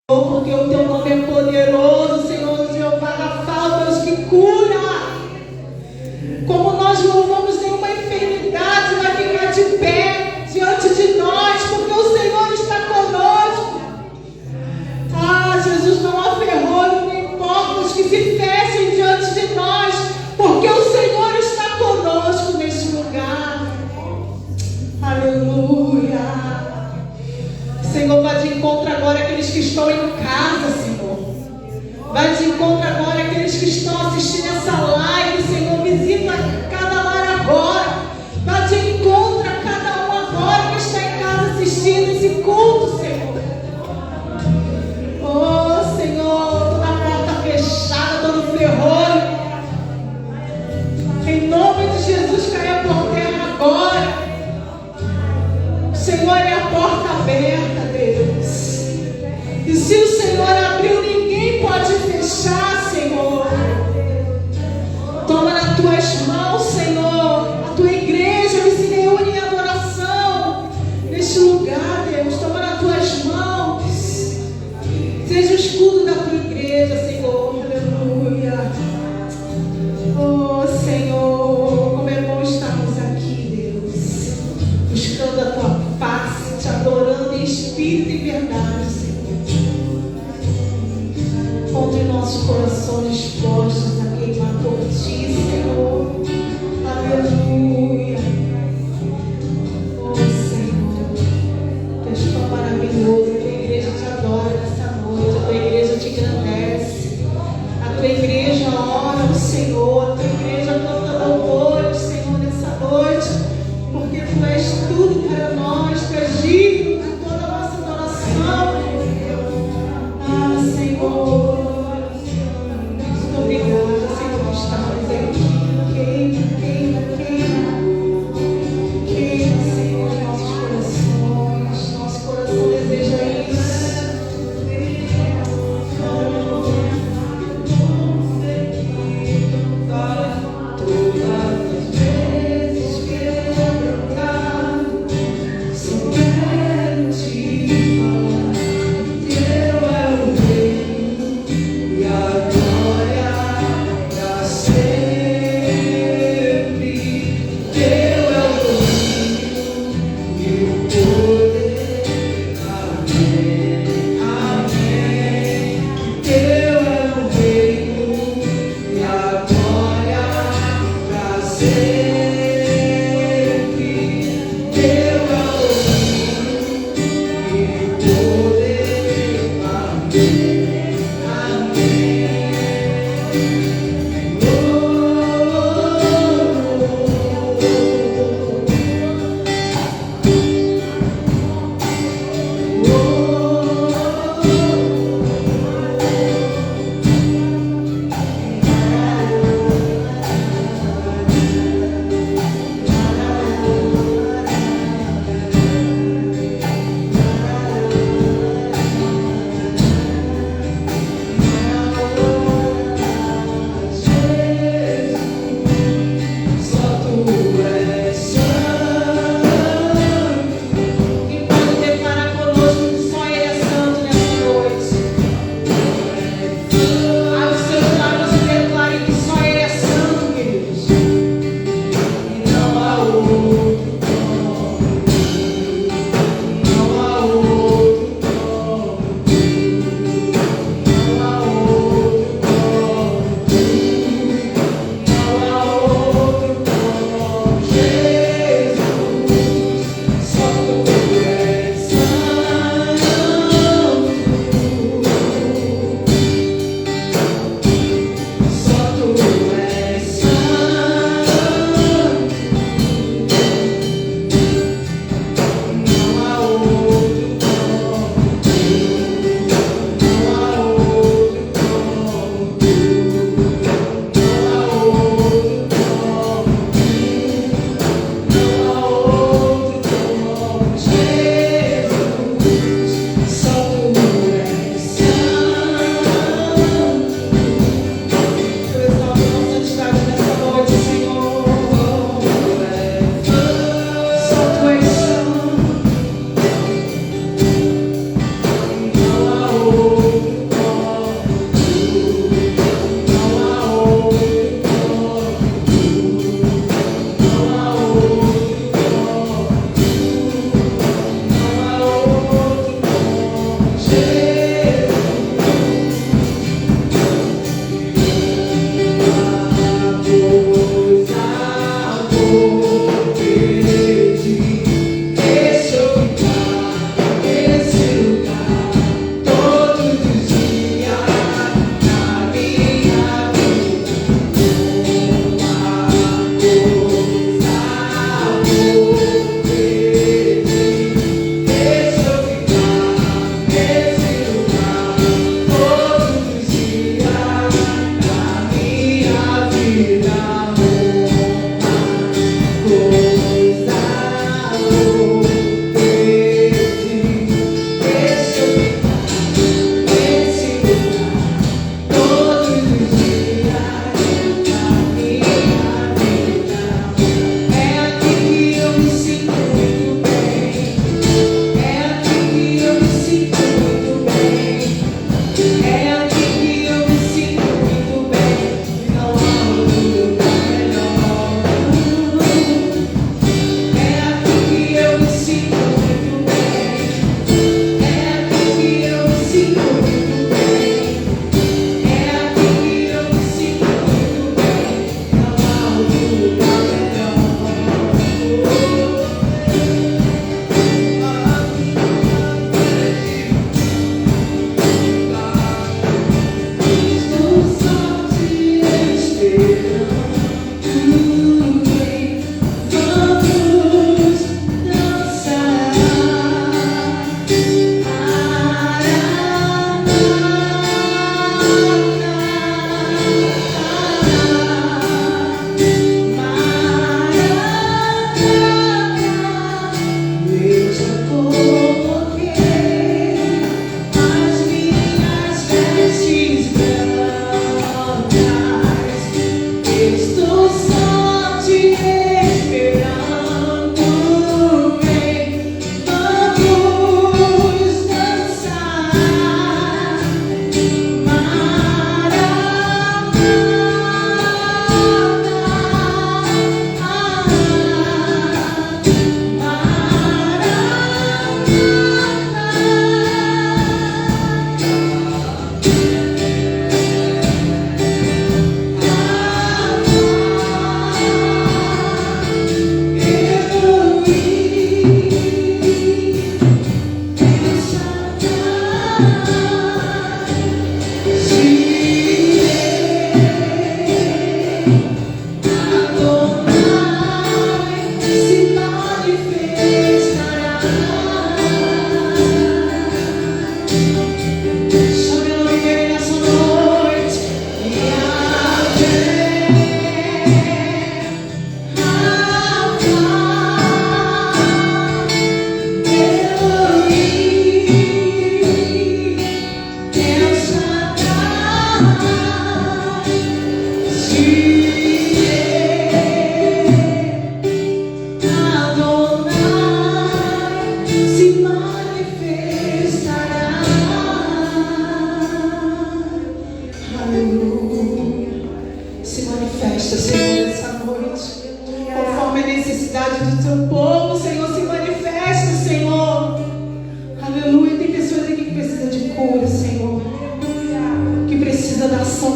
Porque o teu nome é poderoso, Senhor Jeová Rafa, Deus que cura. Como nós louvamos, nenhuma enfermidade vai ficar de pé diante de nós, porque o Senhor está conosco. Ah, Jesus, não há ferrolho nem portas que se fechem diante de nós, porque o Senhor está conosco neste lugar. Aleluia. Senhor, vai de encontro agora aqueles que estão em casa, Senhor. Vai de encontro agora aqueles que estão assistindo essa live, Senhor. Visita cada lar agora. Vai de encontro a cada um agora que está em casa assistindo esse culto, Senhor. Oh, Senhor, toda porta fechada, todo ferrolho, em nome de Jesus, caia por terra agora. O Senhor é a porta aberta, Deus. E se o Senhor abriu, ninguém pode fechar, Senhor. Toma nas tuas mãos, Senhor, a tua igreja que se reúne em adoração neste lugar, Deus. Toma nas tuas mãos. Seja o escudo da tua igreja, Senhor. Aleluia. Oh, Senhor, como é bom estarmos aqui, Deus, buscando a tua face, te adorando em espírito e verdade, Senhor. Onde nossos corações dispostos a queimar por ti, Senhor. Aleluia. Oh, Senhor, tu és tão maravilhoso. A tua igreja te adora nessa noite. A tua igreja te engrandece. A tua igreja ora ao Senhor. A tua igreja canta louvores, Senhor, nessa noite. Porque tu és tudo para nós. Tu és digno de toda a nossa adoração. Ah, Senhor. Muito obrigada, Senhor, por estarmos aqui. Queima, Senhor, os nossos corações. Nosso coração deseja isso. Todas as vezes que eu cantar, só quero te falar. Teu é o reino e a glória pra sempre. Teu é o domínio e o poder. Amém, amém. Teu é o reino e a glória pra sempre. Teu é o domínio e o poder. Amém, amém.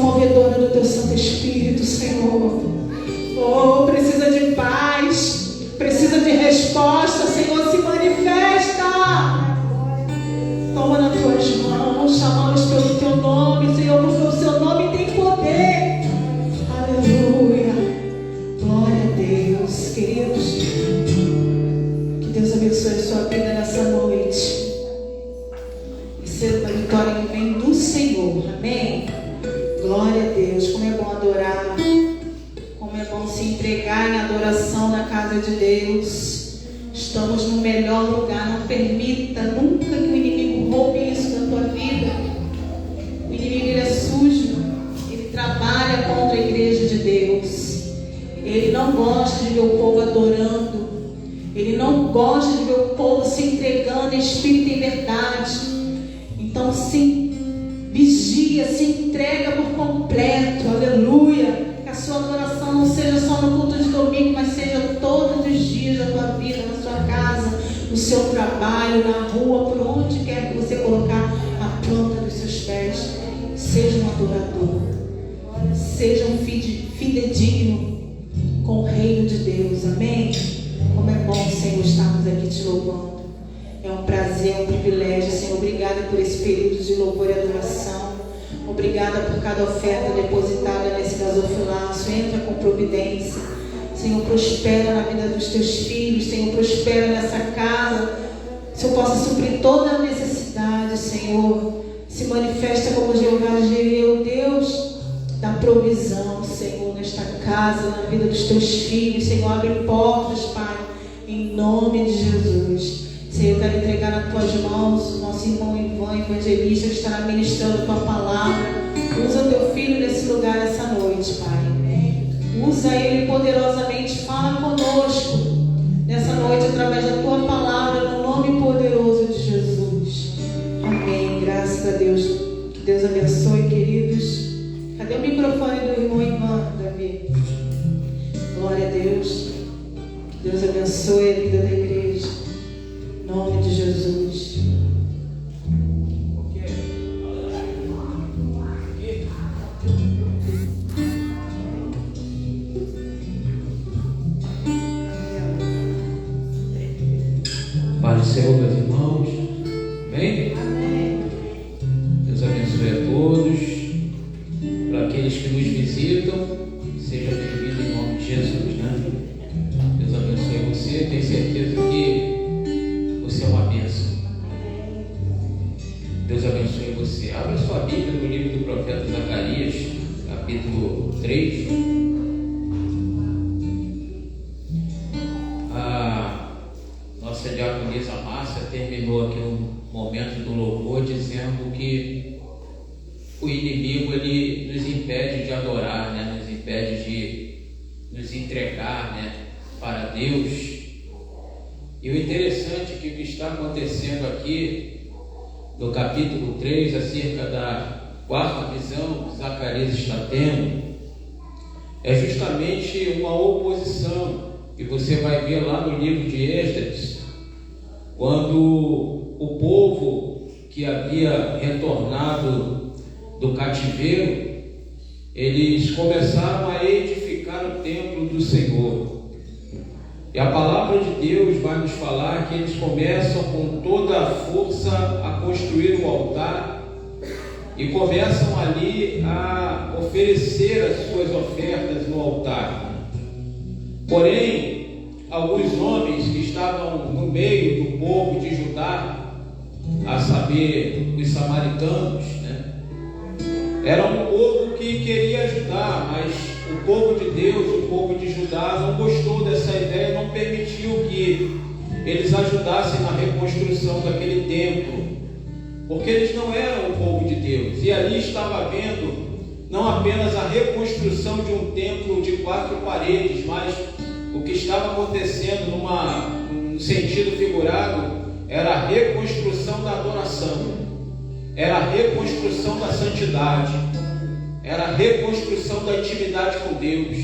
movedora do teu Santo Espírito, Senhor. Oh, precisa de paz, precisa de resposta, Senhor, se manifesta. Toma nas tuas mãos, chamamos pelo teu nome, Senhor, porque o seu nome tem poder. Aleluia. Glória a Deus, queridos. Que Deus abençoe a sua vida nessa noite. E ser uma vitória que vem do Senhor. Amém? Glória a Deus. Como é bom adorar. Como é bom se entregar em adoração na casa de Deus. Estamos no melhor lugar. Não permita nunca que o inimigo roube isso da tua vida. O inimigo, ele é sujo. Ele trabalha contra a igreja de Deus. Ele não gosta de ver o povo adorando. Ele não gosta de ver o povo se entregando em espírito e em verdade. Então se vigia, se entrega por completo. Aleluia. Que a sua adoração não seja só no culto de domingo, mas seja todos os dias da tua vida, na sua casa, no seu trabalho, na rua, por onde quer que você colocar a planta dos seus pés. Seja um adorador. Seja um fidedigno com o reino de Deus. Amém? Como é bom, Senhor, estarmos aqui te louvando. É um prazer, é um privilégio, Senhor. Obrigada por esse período de louvor e adoração. Obrigada por cada oferta depositada nesse gasofilaço. Entra com providência. Senhor, prospera na vida dos teus filhos. Senhor, prospera nessa casa. Senhor, possa suprir toda a necessidade, Senhor. Se manifesta como Jeová Jireh, o Deus da provisão, Senhor, nesta casa, na vida dos teus filhos. Senhor, abre portas, Pai, em nome de Jesus. Senhor, eu quero entregar nas tuas mãos o nosso irmão Ivan, evangelista, que estará ministrando a tua palavra. Usa o teu filho nesse lugar essa noite, Pai. Usa ele poderosamente. Fala conosco nessa noite através da tua palavra, no nome poderoso de Jesus. Amém. Graças a Deus. Que Deus abençoe, queridos. Cadê o microfone do irmão Ivan, Davi? Glória a Deus. Que Deus abençoe a vida da igreja. Em nome de Jesus. Paz do Senhor, meus irmãos. Amém? Amém. Deus abençoe a todos. Para aqueles que nos visitam, seja bem-vindo em nome de Jesus, né? Deus abençoe você. Tenho certeza que você é uma bênção. Deus abençoe você. Abra sua Bíblia no livro do profeta Zacarias, capítulo 3. A nossa diaconisa Márcia terminou aqui um momento do louvor dizendo que o inimigo, ele nos impede de adorar, né? Nos impede de nos entregar, né, para Deus. E o interessante que o que está acontecendo aqui no capítulo 3, acerca da quarta visão que Zacarias está tendo, é justamente uma oposição que você vai ver lá no livro de Esdras, quando o povo que havia retornado do cativeiro, eles começaram a edificar o templo do Senhor. E a palavra de Deus vai nos falar que eles começam com toda a força a construir o altar e começam ali a oferecer as suas ofertas no altar. Porém, alguns homens que estavam no meio do povo de Judá, a saber, os samaritanos, era um povo que queria ajudar, mas o povo de Deus, o povo de Judá, não gostou dessa ideia, não permitiu que eles ajudassem na reconstrução daquele templo, porque eles não eram o povo de Deus. E ali estava havendo não apenas a reconstrução de um templo de 4 paredes, mas o que estava acontecendo num sentido figurado era a reconstrução da adoração. Era a reconstrução da santidade, era a reconstrução da intimidade com Deus.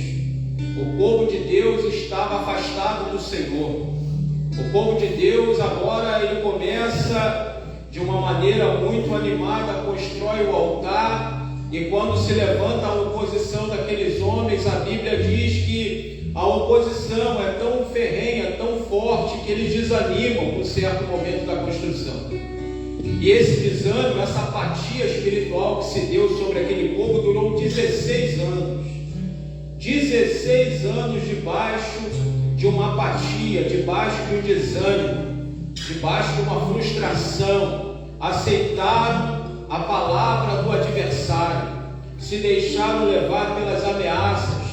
O povo de Deus estava afastado do Senhor. O povo de Deus agora ele começa de uma maneira muito animada, constrói o altar, E quando se levanta a oposição daqueles homens, a Bíblia diz que a oposição é tão ferrenha, tão forte, que eles desanimam por certo momento da construção. E esse desânimo, essa apatia espiritual que se deu sobre aquele povo durou 16 anos. 16 anos debaixo de uma apatia, debaixo de um desânimo, debaixo de uma frustração. Aceitaram a palavra do adversário, se deixaram levar pelas ameaças,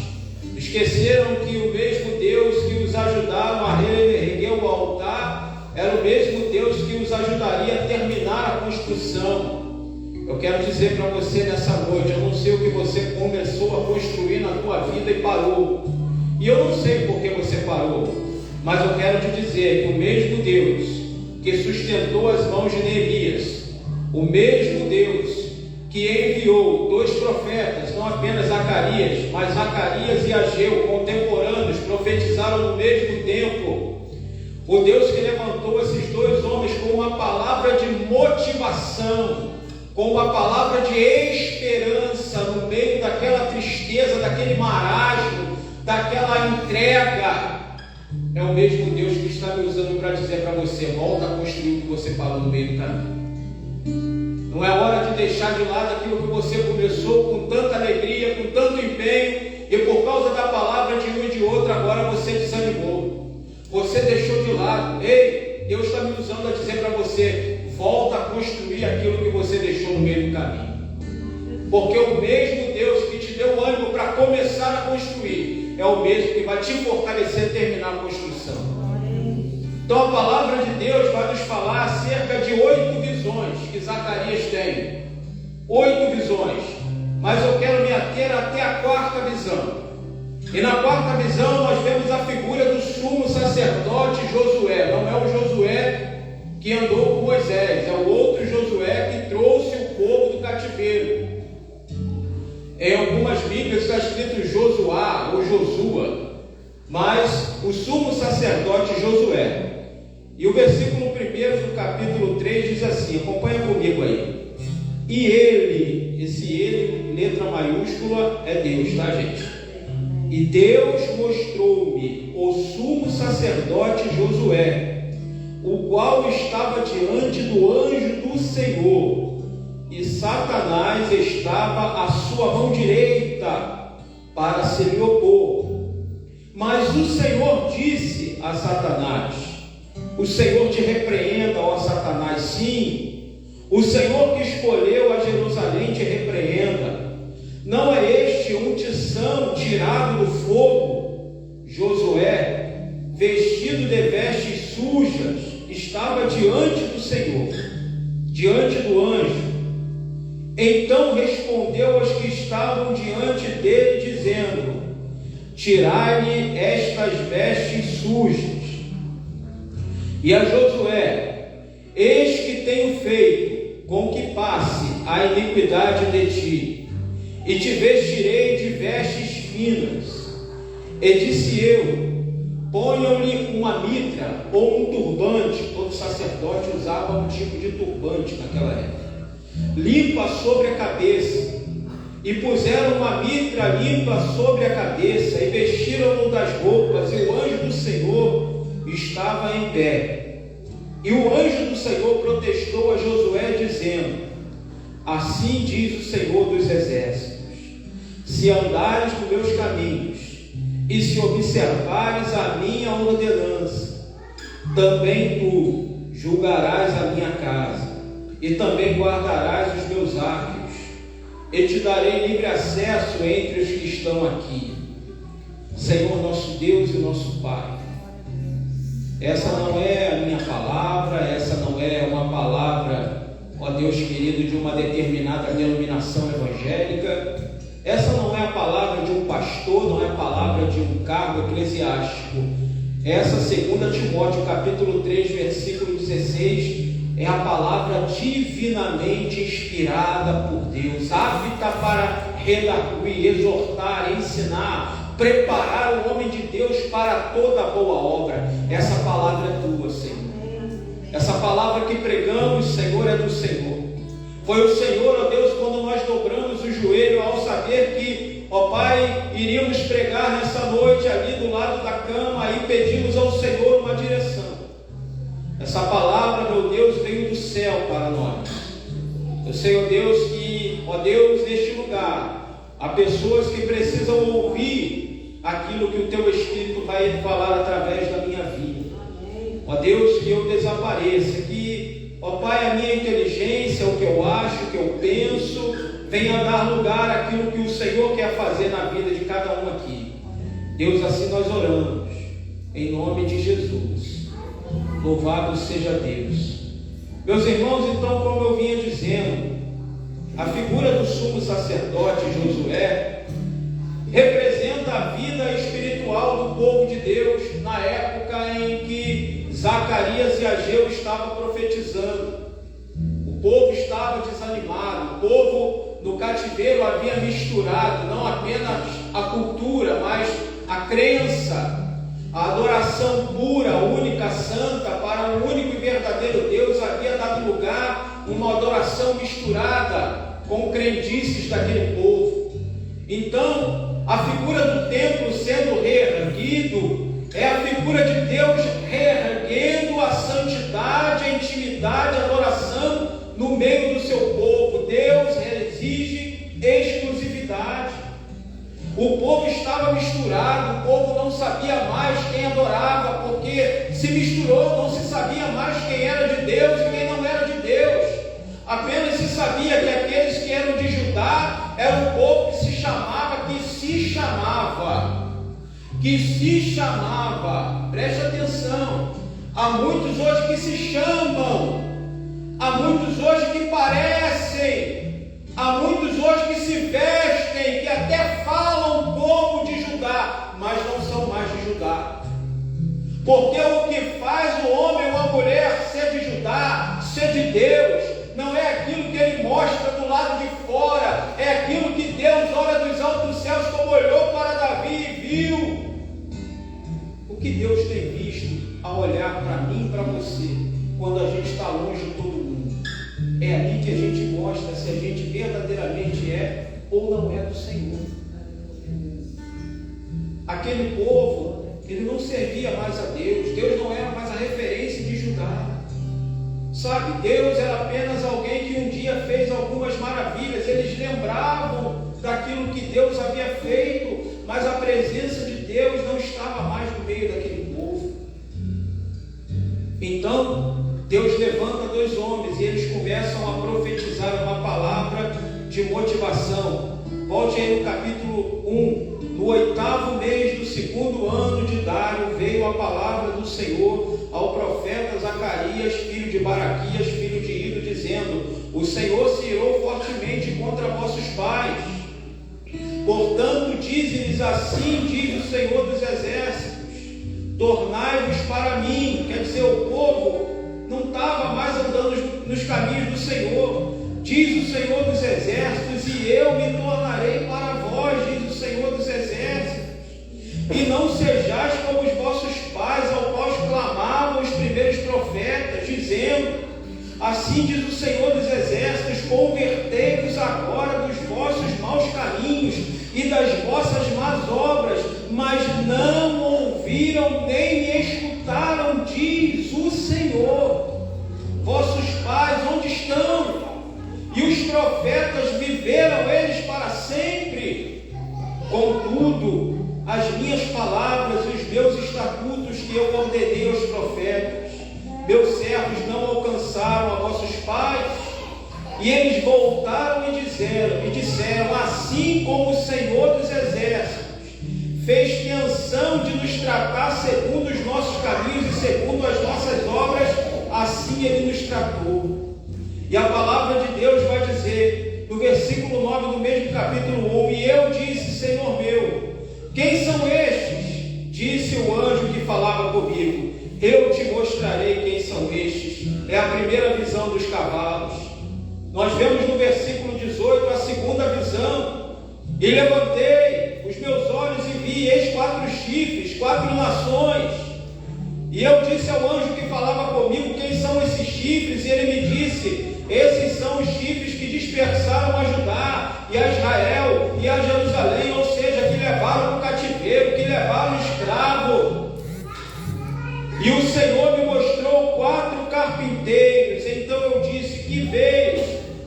esqueceram que o mesmo Deus que os ajudaram a reerguer o altar era o mesmo Deus que os ajudaria a terminar a construção. Eu quero dizer para você nessa noite, eu não sei o que você começou a construir na tua vida e parou, e eu não sei por que você parou, mas eu quero te dizer que o mesmo Deus que sustentou as mãos de Neemias, o mesmo Deus que enviou 2 profetas, não apenas Zacarias, mas Zacarias e Ageu, contemporâneos, profetizaram no mesmo tempo. O Deus que levantou esses 2 homens com uma palavra de motivação, com uma palavra de esperança no meio daquela tristeza, daquele marasmo, daquela entrega, é o mesmo Deus que está me usando para dizer para você: volta a construir o que você parou no meio do caminho. Não é hora de deixar de lado aquilo que você começou com tanta alegria, com tanto empenho, e por causa da palavra de um e de outro, agora você desanimou, você deixou de lado. Ei, Deus está me usando a dizer para você: volta a construir aquilo que você deixou no meio do caminho, porque o mesmo Deus que te deu ânimo para começar a construir é o mesmo que vai te fortalecer a terminar a construção. Então a palavra de Deus vai nos falar acerca de 8 visões que Zacarias tem. 8 visões. Mas eu quero me ater até a 4ª visão. E na 4ª visão nós vemos a figura do sumo sacerdote Josué. Não é o Josué que andou com Moisés, é o outro Josué que trouxe o povo do cativeiro. Em algumas Bíblias está escrito Josuá ou Josua, mas o sumo sacerdote Josué. E o versículo 1 do capítulo 3 diz assim, acompanha comigo aí: e ele, esse ele, letra maiúscula, é Deus, tá, gente? E Deus mostrou-me o sumo sacerdote Josué, o qual estava diante do anjo do Senhor, e Satanás estava à sua mão direita para se lhe opor. Mas o Senhor disse a Satanás: o Senhor te repreenda, ó Satanás. Sim, o Senhor que escolheu a Jerusalém te repreenda. Não é este um tição tirado do fogo? Josué, vestido de vestes sujas, estava diante do Senhor, diante do anjo. Então respondeu aos que estavam diante dele, dizendo: tirai-lhe estas vestes sujas. E a Josué: eis que tenho feito com que passe a iniquidade de ti, e te vestirei de vestes finas. E disse eu: ponham-lhe uma mitra ou um turbante. Todo sacerdote usava um tipo de turbante naquela época, limpa sobre a cabeça. E puseram uma mitra limpa sobre a cabeça, e vestiram-no das roupas, e o anjo do Senhor estava em pé. E o anjo do Senhor protestou a Josué, dizendo: assim diz o Senhor dos exércitos: se andares nos meus caminhos, e se observares a minha ordenança, também tu julgarás a minha casa, e também guardarás os meus átrios, e te darei livre acesso entre os que estão aqui. Senhor nosso Deus e nosso Pai, essa não é a minha palavra, essa não é uma palavra, ó Deus querido, de uma determinada denominação evangélica, essa não é a palavra de um pastor, não é a palavra de um cargo eclesiástico. Essa, 2 Timóteo capítulo 3, versículo 16, é a palavra divinamente inspirada por Deus, apta para redarguir, exortar, ensinar, preparar o homem de Deus para toda boa obra. Essa palavra é tua, Senhor. Essa palavra que pregamos, Senhor, é do Senhor. Foi o Senhor, ó Deus, quando nós dobramos os joelhos queremos pregar nessa noite ali do lado da cama e pedimos ao Senhor uma direção. Essa palavra, meu Deus, veio do céu para nós. Eu sei, ó Deus, que, ó Deus, neste lugar, há pessoas que precisam ouvir aquilo que o Teu Espírito vai falar através da minha vida. Ó Deus, que eu desapareça, que, ó Pai, a minha inteligência, o que eu acho, o que eu penso, venha dar lugar àquilo que o Senhor quer fazer na vida de cada um aqui. Deus, assim nós oramos, em nome de Jesus. Louvado seja Deus. Meus irmãos, então, como eu vinha dizendo, a figura do sumo sacerdote Josué representa a vida espiritual do povo de Deus na época em que Zacarias e Ageu estavam profetizando. O povo estava desanimado, o povo no cativeiro havia misturado não apenas a cultura, mas a crença, a adoração pura, única, santa, para um único e verdadeiro Deus havia dado lugar a uma adoração misturada com crendices daquele povo. Então, a figura do templo sendo reerguido é a figura de Deus reerguendo a santidade, a intimidade, a adoração no meio do seu povo. Deus exige exclusividade. O povo estava misturado, o povo não sabia mais quem adorava, porque se misturou, não se sabia mais quem era de Deus e quem não era de Deus. Apenas se sabia que aqueles que eram de Judá era um povo que se chamava, preste atenção, há muitos hoje que se chamam, há muitos hoje que parecem, há muitos hoje que se vestem, que até falam como de Judá, mas não são mais de Judá. Porque o que faz o homem ou a mulher ser de Judá, ser de Deus, não é aquilo que ele mostra do lado de fora, é aquilo que Deus olha dos altos céus, como olhou para Davi e viu. O que Deus tem visto ao olhar para mim e para você, quando a gente está longe de todo mundo. É ali que a gente mostra se a gente verdadeiramente é ou não é do Senhor. Aquele povo, ele não servia mais a Deus, Deus não era mais a referência de Judá. Sabe, Deus era apenas alguém que um dia fez algumas maravilhas, eles lembravam daquilo que Deus havia feito, mas a presença de Deus não estava mais no meio daquele povo. Então, Deus levanta dois homens e eles começam a profetizar uma palavra de motivação. Volte aí no capítulo 1. No 8º mês do 2º ano de Dário, veio a palavra do Senhor ao profeta Zacarias, filho de Baraquias, filho de Ido, dizendo: o Senhor se irou fortemente contra vossos pais. Portanto, dize-lhes assim, diz o Senhor dos exércitos: tornai-vos para mim. Quer dizer, o povo não estava mais andando nos caminhos do Senhor. Diz o Senhor dos exércitos: e eu me tornarei para vós, diz o Senhor dos exércitos. E não sejais como os vossos pais, ao qual clamavam os primeiros profetas, dizendo: assim diz o Senhor dos exércitos, convertei-vos agora dos vossos maus caminhos e das vossas más obras, mas não ouviram nem me escutaram, diz o Senhor. Vossos pais onde estão? E os profetas viveram eles para sempre? Contudo, as minhas palavras e os meus estatutos que eu ordenei aos profetas, meus servos não alcançaram a vossos pais. E eles voltaram e disseram: assim como o Senhor dos exércitos fez menção de nos tratar segundo os nossos caminhos e segundo as nossas obras, assim Ele nos tratou. E a palavra de Deus vai dizer, no versículo 9 do mesmo capítulo 1: e eu disse: Senhor meu, quem são estes? Disse o anjo que falava comigo: eu te mostrarei quem são estes. É a primeira visão dos cavalos. Nós vemos no versículo 18 a segunda visão: e levantei os meus olhos e vi, eis 4 chifres, 4 nações. E eu disse ao anjo que falava comigo: quem são esses chifres? E ele me disse: esses são os chifres que dispersaram a Judá e a Israel e a Jerusalém, ou seja, que levaram no cativeiro levá-lo escravo. E o Senhor me mostrou 4 carpinteiros. Então eu disse: que vês?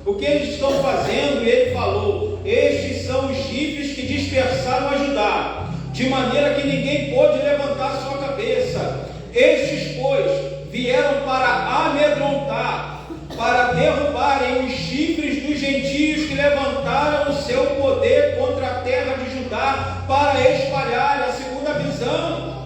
O que eles estão fazendo? E ele falou: estes são os chifres que dispersaram a Judá, de maneira que ninguém pôde levantar sua cabeça. Estes, pois, vieram para amedrontar, para derrubarem os chifres dos gentios que levantaram o seu poder contra a terra de Judá, para espalhar a segunda visão.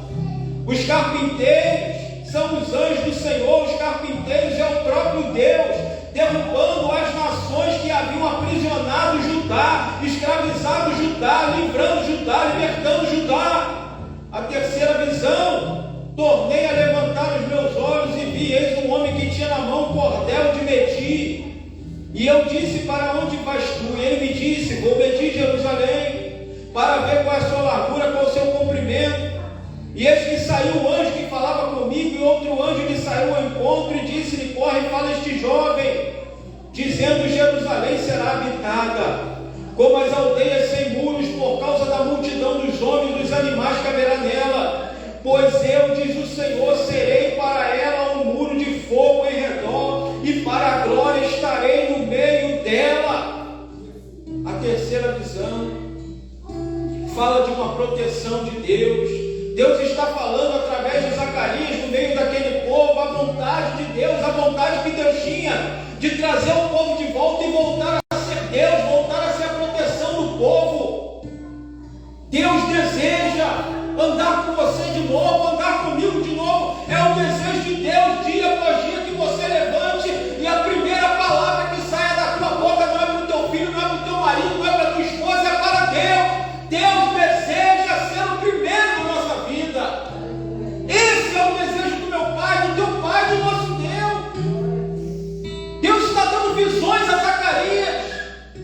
Os carpinteiros são os anjos do Senhor. Os carpinteiros é o próprio Deus, derrubando as nações que haviam aprisionado Judá, escravizado Judá, livrando Judá, libertando Judá. A terceira visão: tornei a levantar os meus olhos e vi, eis um homem que tinha na mão um cordel de medir. E eu disse: para onde vais tu? E ele me disse: vou medir Jerusalém, para ver qual é a sua largura, qual é o seu comprimento. E eis que saiu o anjo que falava comigo, e outro anjo lhe saiu ao encontro e disse-lhe: corre e fala a este jovem, dizendo: Jerusalém será habitada como as aldeias sem muros, por causa da multidão dos homens e dos animais que haverá nela. Pois eu, diz o Senhor, serei para ela um muro de fogo em redor, e para a glória estarei no meio dela. A terceira visão fala de uma proteção de Deus. Deus está falando através de Zacarias, no meio daquele povo, a vontade de Deus, a vontade que Deus tinha de trazer o povo de volta e voltar a ser Deus, voltar a ser a proteção do povo. Deus deseja andar com você de novo, andar comigo de novo. É o desejo de Deus, dia após dia, que você levante e a primeira palavra que saia da tua boca não é para o teu filho, não é para o teu marido, não é para a tua esposa, é para Deus. Deus deseja ser o primeiro da nossa vida. Esse é o desejo do meu Pai, do teu Pai, do nosso Deus. Deus está dando visões a Zacarias,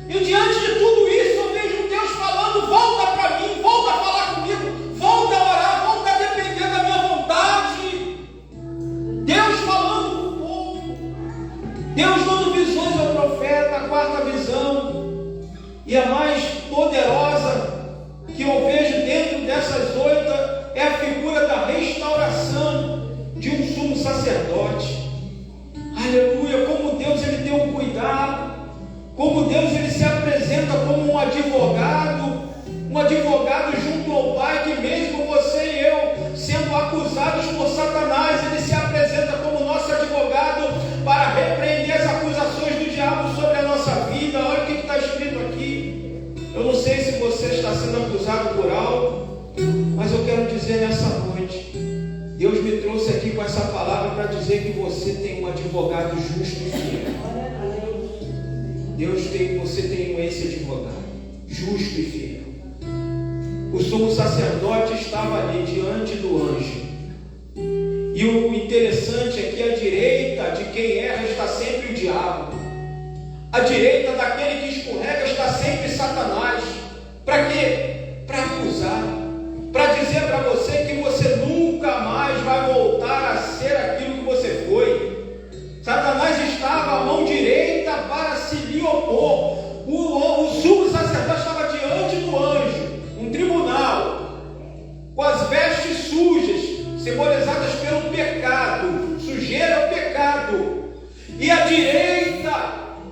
e diante de tudo isso eu vejo Deus falando: volta para mim, volta a falar comigo, volta a orar, volta a depender da minha vontade. Deus falando com o povo, Deus dando visões ao profeta. A quarta visão, e a mais poderosa que eu vejo dentro dessas 8, é a figura da restauração de um sumo sacerdote. Aleluia! Como Deus ele tem um cuidado, como Deus ele se apresenta como um advogado junto ao Pai, que mesmo você e eu sendo acusados por Satanás, ele se apresenta como nosso advogado para repreender as acusações do diabo sobre a nossa vida. Olha o que está escrito aqui. Eu não sei se você está sendo acusado por algo, mas eu quero dizer nessa noite, Deus me trouxe aqui com essa palavra para dizer que você tem um advogado justo e fiel. Você tem esse advogado justo e fiel. O sumo sacerdote estava ali diante do anjo. E o interessante é que à direita de quem erra está sempre o diabo. À direita daquele que escorrega está sempre Satanás. Para quê? Para acusar. Para dizer para você que você nunca mais vai voltar a ser aquilo que você foi. Satanás estava à mão direita para se lhe opor. O sumo sacerdote estava diante do anjo, um tribunal, com as vestes sujas, simbolizadas pelo pecado. Sujeira é o pecado. E à direita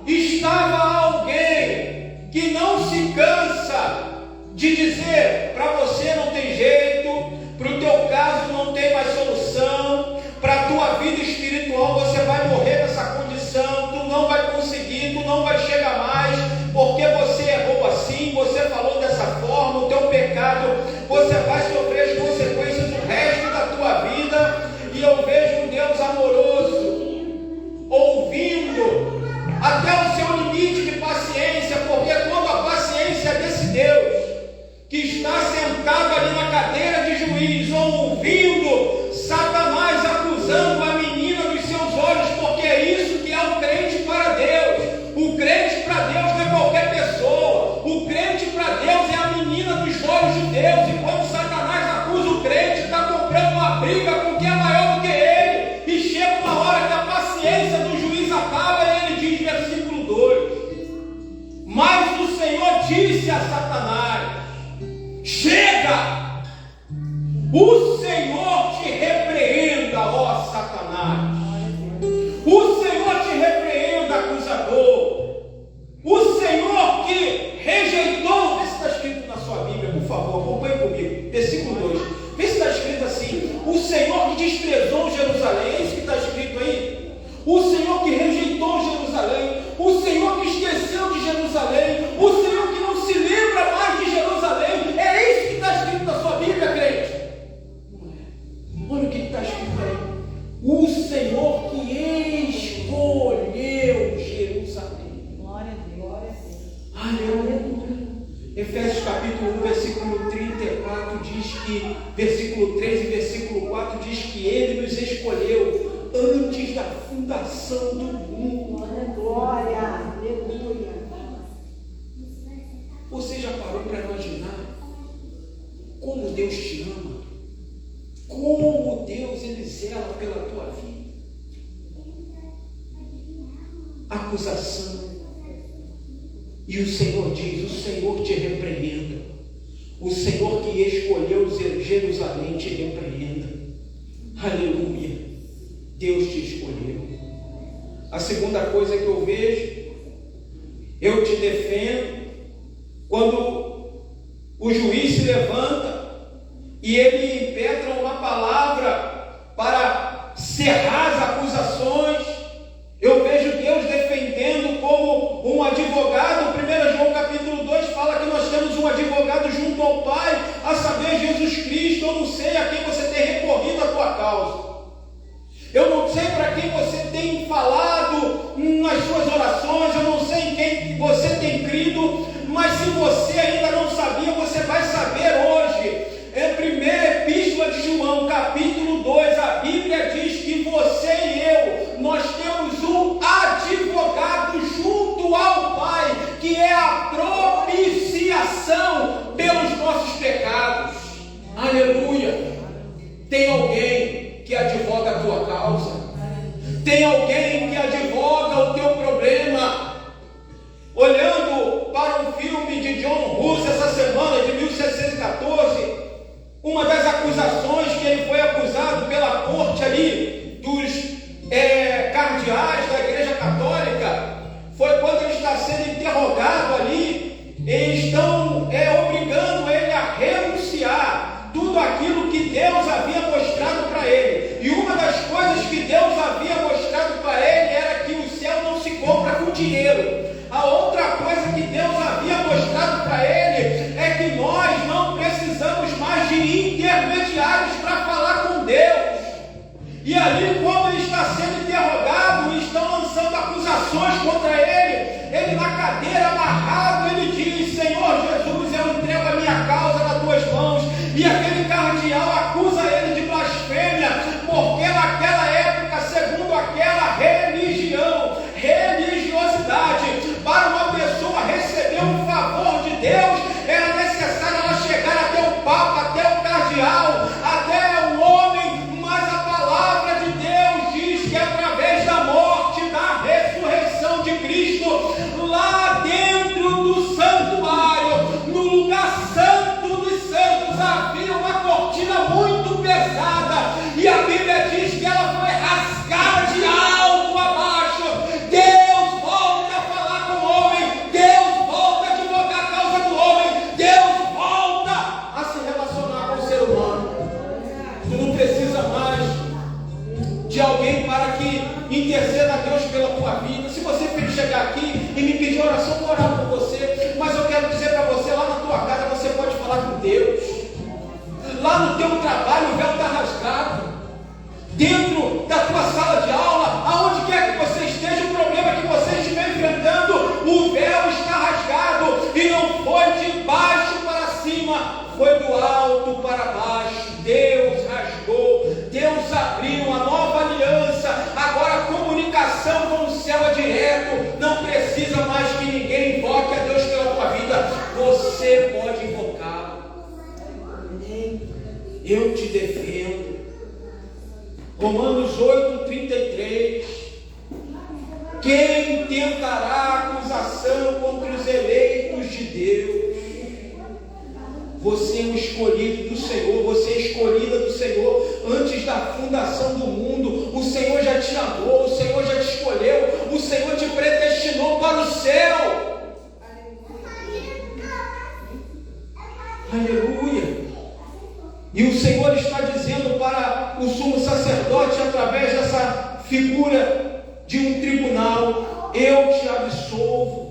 estava alguém que não se cansa de dizer: para você não tem jeito, para o teu caso não tem mais solução, para a tua vida espiritual você vai morrer nessa condição, tu não vai conseguir, tu não vai chegar mais, porque você errou assim, você falou dessa forma, o teu pecado, você vai sofrer as consequências do resto da tua vida. E eu vejo um Deus amoroso, ouvindo até o seu limite de paciência, porque quando a paciência desse Deus que está sentado ali na cadeira de juiz, ouvindo Satanás acusando a menina dos seus olhos, porque é isso que é o crente para Deus. O crente para Deus não é qualquer pessoa. O crente para Deus é a menina dos olhos de Deus. E quando Satanás acusa o crente, está comprando uma briga com quem é maior do que ele. E chega uma hora que a paciência do juiz acaba e ele diz, versículo 2: mas o Senhor disse a Satanás: chega! O Senhor te repreenda, ó Satanás. O Senhor te repreenda, acusador. O Senhor que rejeitou, vê se está escrito na sua Bíblia, por favor, acompanhe comigo, versículo 2. Vê se está escrito assim: o Senhor que desprezou Jerusalém, é isso que está escrito aí? O Senhor que rejeitou Jerusalém, o Senhor que esqueceu de Jerusalém, o Senhor que não se lembra mais de Jerusalém, é isso que está escrito na sua Bíblia, crente? Não é. Olha o que está escrito aí: o Senhor que escolheu Jerusalém. Glória a Deus. Aleluia. Efésios capítulo 1, versículo 34 diz que, versículo 3 e versículo 4 diz que Ele nos escolheu antes da fundação do mundo. Glória. Aleluia. Você já parou para imaginar como Deus te ama? Como Deus Ele zela pela tua vida? Acusação. E o Senhor diz: o Senhor te repreenda. O Senhor que escolheu Jerusalém te repreenda. Aleluia. Deus te escolheu. A segunda coisa que eu vejo: eu te defendo. Quando o juiz se levanta e ele impetra uma palavra para cerrar as acusações, eu vejo Deus defendendo como um advogado. 1 João capítulo 2 fala que nós temos um advogado junto ao Pai, a saber, Jesus Cristo. Eu não sei a quem você tem recorrido a tua causa. Eu não sei para quem você tem falado nas suas orações. Eu não sei em quem você tem crido. Mas se você ainda não sabia, você vai saber hoje. É a primeira epístola de João, capítulo 2, a Bíblia diz que você e eu, nós temos um advogado junto ao Pai, que é a propiciação pelos nossos pecados. Aleluia! Tem alguém que advoga a tua causa? Tem alguém que advoga o teu problema? Olhando para um filme de John Hus essa semana, de 1614, uma das acusações que ele foi acusado pela corte ali dos cardeais da Igreja Católica foi quando ele está sendo interrogado ali, e estão obrigando ele a renunciar tudo aquilo que Deus havia mostrado para ele. E uma das coisas que Deus havia mostrado para ele era que o céu não se compra com dinheiro. A outra coisa que Deus havia mostrado para ele é que nós não precisamos mais de intermediários para falar com Deus. E ali, quando ele está sendo interrogado e estão lançando acusações contra ele na cadeira amarrado, ele diz: Senhor Jesus, eu entrego a minha causa nas tuas mãos. E aquele cardeal acusa ele de blasfêmia, porque naquela época, segundo aquela religiosidade, para uma pessoa receber um favor de Deus, era necessário ela chegar até o Papa, até o cardeal, até o homem. Mas a palavra de Deus diz que através da morte, da ressurreição de Cristo, lá dentro do santuário, no lugar santo dos santos, havia uma cortina muito pesada, e a Bíblia diz que ela foi rasgada de alto a baixo. Deus volta a falar com o homem, Deus volta a advogar a causa do homem, Deus volta a se relacionar com o ser humano. Tu não precisa mais de alguém para que interceda a Deus pela tua vida. Se você chegar aqui e me pedir oração, eu vou orar por você, mas eu quero dizer para você, lá na tua casa você pode falar com Deus. Lá no teu trabalho o véu está rasgado. Dentro da tua sala de aula, aonde quer que você esteja, o problema que você estiver enfrentando, o véu está rasgado, e não foi de baixo para cima, foi do alto para baixo. Deus rasgou, Deus abriu uma nova aliança. Agora a comunicação com o céu é direto, não precisa mais que ninguém invoque a Deus pela tua vida, você pode invocá-lo. Eu te defendo. Romanos 8:33. Quem tentará acusação contra os eleitos de Deus? Você é um escolhido do Senhor, você é escolhida do Senhor. Antes da fundação do mundo, o Senhor já te amou, o Senhor já te escolheu, o Senhor te predestinou para o céu. Aleluia! E o Senhor está dizendo para o sumo sacerdote, através dessa figura de um tribunal: eu te absolvo.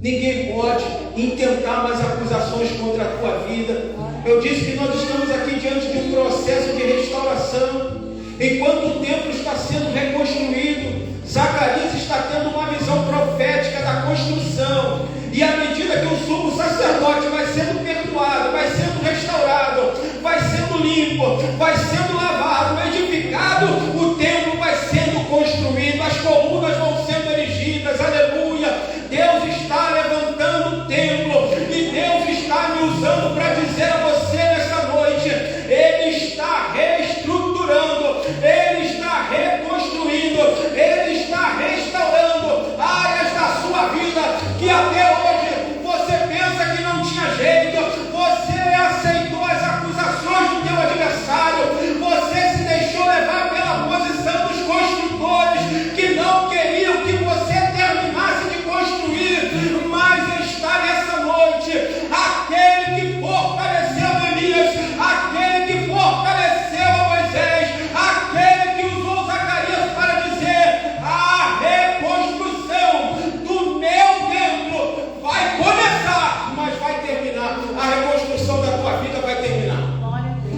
Ninguém pode intentar mais acusações contra a tua vida. Eu disse que nós estamos aqui diante de um processo de restauração. Enquanto o templo está sendo reconstruído, Zacarias está tendo uma visão profética da construção. E à medida que o sumo sacerdote vai sendo perdoado, vai sendo restaurado, vai sendo limpo, vai sendo lavado, edificado, o templo vai sendo construído, as colunas vão sendo erigidas. Aleluia! Deus está levantando o templo e Deus está me usando para dizer a você nessa noite: Ele está reestruturando, Ele está reconstruindo, Ele está restaurando áreas da sua vida que até hoje você pensa que não tinha jeito. Você aceitou as acusações do teu adversário, você se deixou levar pela posição dos construtores que não queriam que você terminasse de construir, mas está nessa noite aquele que fortaleceu Elias, aquele que fortaleceu Moisés, aquele que usou Zacarias para dizer: a reconstrução do meu templo vai começar, mas vai terminar. A reconstrução da tua vida vai terminar.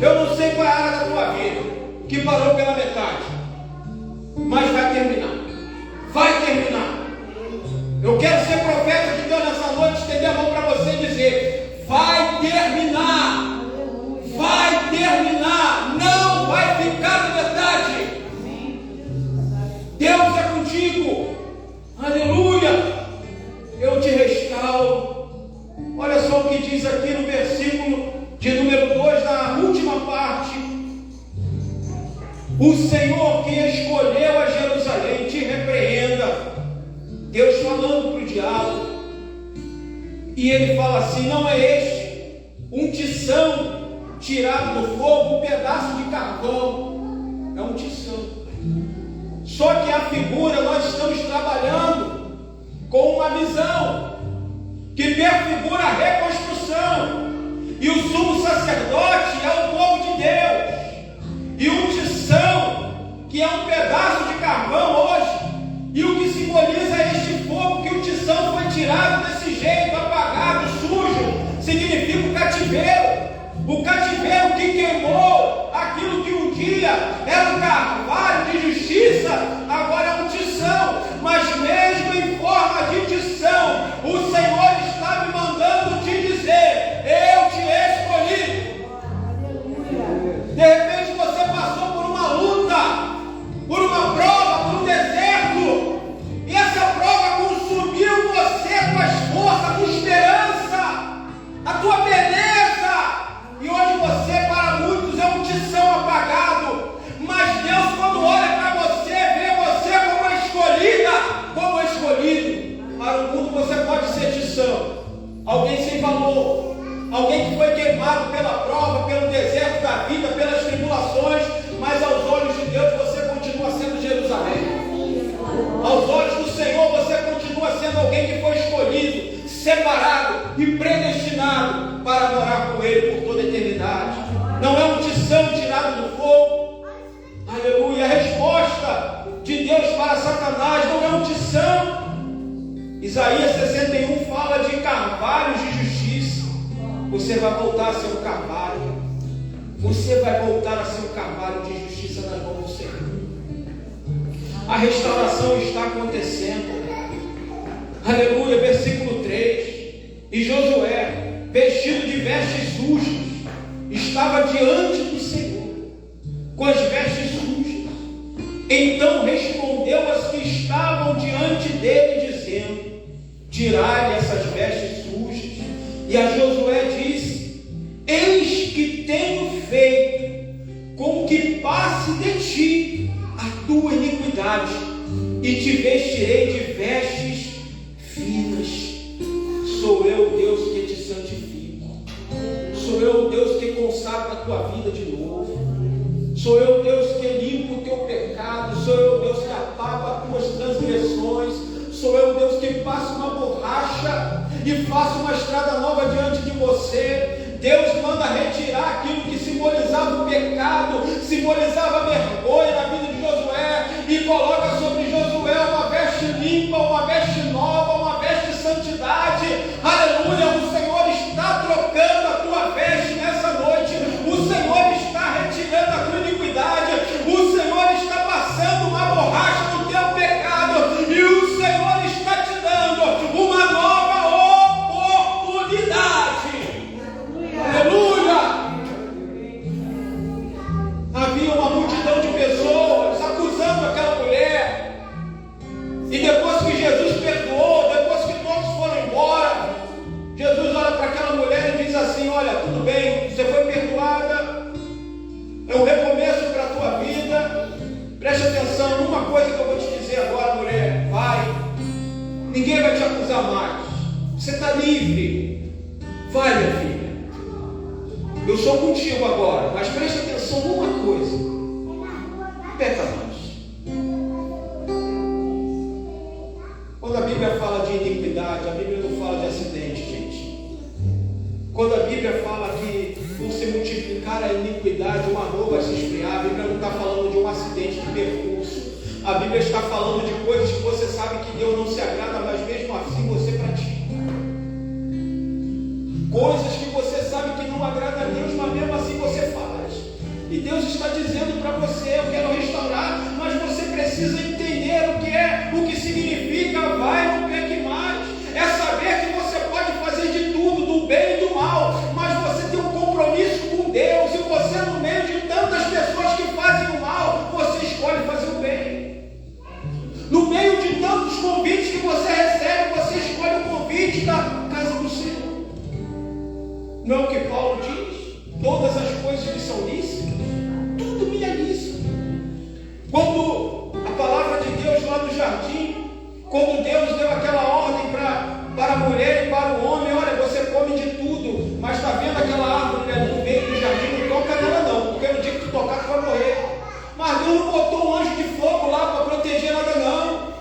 Eu não sei qual é a área da tua vida que parou pela metade, mas vai terminar. Vai terminar. Eu quero ser profeta de Deus nessa noite, estender a mão para você e dizer: vai terminar. Vai terminar. Não vai ficar na metade. Deus é contigo. Aleluia. Eu te restauro. Olha só o que diz aqui no versículo de número 2, na última parte: o Senhor que escolheu a Jerusalém te repreenda. Deus falando para o diabo, e ele fala assim: não é este um tição tirado do fogo, um pedaço de carvão? É um tição. Só que a figura, nós estamos trabalhando com uma visão que prefigura a reconstrução, e o sumo sacerdote é o povo de Deus, e o tição, que é um pedaço de carvão hoje, e o que simboliza este fogo, que o tição foi tirado desse jeito, apagado, sujo, significa o cativeiro. O cativeiro que queimou aquilo que um dia era um carvalho de justiça, agora é um tição. Mas mesmo em forma de tição, o Senhor está me mandando te dizer: eu te escolhi. De repente você passou por uma luta, por uma prova, por um deserto, e essa prova consumiu você, tuas forças, a tua esperança, a tua beleza, e hoje você, para muitos, é um tição apagado. Mas Deus, quando olha para você, vê você como a escolhida, como escolhido. Para o mundo você pode ser tição, alguém sem valor, alguém que foi queimado pela prova, pelo deserto da vida, pelas tribulações, mas aos olhos de Deus você continua sendo Jerusalém. Aos olhos do Senhor você continua sendo alguém que foi escolhido, separado e predestinado para morar com Ele por toda a eternidade. Não é um tição tirado do fogo. Aleluia. A resposta de Deus para Satanás não é um tição. Isaías 61 fala de carvalhos de justiça. Você vai voltar a ser um carvalho. Você vai voltar a ser um carvalho de justiça nas mãos do Senhor. A restauração está acontecendo. Aleluia. Versículo 3. E Josué, vestido de vestes sujas, estava diante do Senhor, com as vestes sujas. Então respondeu as que estavam diante dele, dizendo: tirai-lhe essas vestes sujas. E a Josué disse: eis que tenho feito com que passe de ti a tua iniquidade, e te vestirei de vestes finas. Sou eu, Deus, que te santifico. Sou eu, tua vida de novo. Sou eu, Deus, que limpo o teu pecado. Sou eu, Deus, que apago as tuas transgressões. Sou eu, Deus, que passo uma borracha e faço uma estrada nova diante de você. Deus manda retirar aquilo que simbolizava o pecado, simbolizava a vergonha na vida de Josué, e coloca sobre Josué uma veste limpa, uma veste nova, uma veste de santidade. Aleluia! O Senhor está trocando a tua veste nessa noite. O Senhor está retirando a tua iniquidade. O Senhor está passando uma borracha no teu pecado, e o Senhor está te dando uma nova oportunidade. Aleluia! Havia uma multidão de pessoas acusando aquela mulher, e depois que Jesus perdoou, depois que todos foram embora, Jesus olha para aquela mulher e diz assim: olha, tudo bem, você foi perdoada, é um recomeço para a tua vida. Preste atenção numa coisa que eu vou te dizer agora, mulher. Vai, ninguém vai te acusar mais, você está livre. Vai, minha filha, eu sou contigo agora, mas preste atenção numa coisa: peca mais. Quando a Bíblia fala de iniquidade, a Bíblia não fala de acidente, gente. Quando a Bíblia fala que por se multiplicar a iniquidade, uma dor vai se esfriar, a Bíblia não está falando de um acidente de percurso. A Bíblia está falando de coisas que você sabe que Deus não se agrada, mas mesmo assim você pratica. Coisas que você sabe que não agrada a Deus, mas mesmo assim você faz. E Deus está dizendo para você: eu quero restaurar, mas você precisa entender o que significa vai, não peque mais. É saber que você pode fazer de tudo, do bem e do mal, mas você tem um compromisso com Deus, e você, no meio de tantas pessoas que fazem o mal, você escolhe fazer o bem. No meio de tantos convites que você recebe, você escolhe o convite da casa do Senhor. Não é o que Paulo diz? Todas as coisas que são lícitas, tudo me é lícito. Quando a palavra de Deus lá no jardim, quando Deus deu aquela ordem para a mulher e para o homem: olha, você come de tudo, mas está vendo aquela árvore ali no meio do jardim, não toca nela não, porque no dia que tu tocar tu vai morrer. Mas Deus não botou um anjo de fogo lá para proteger nada não.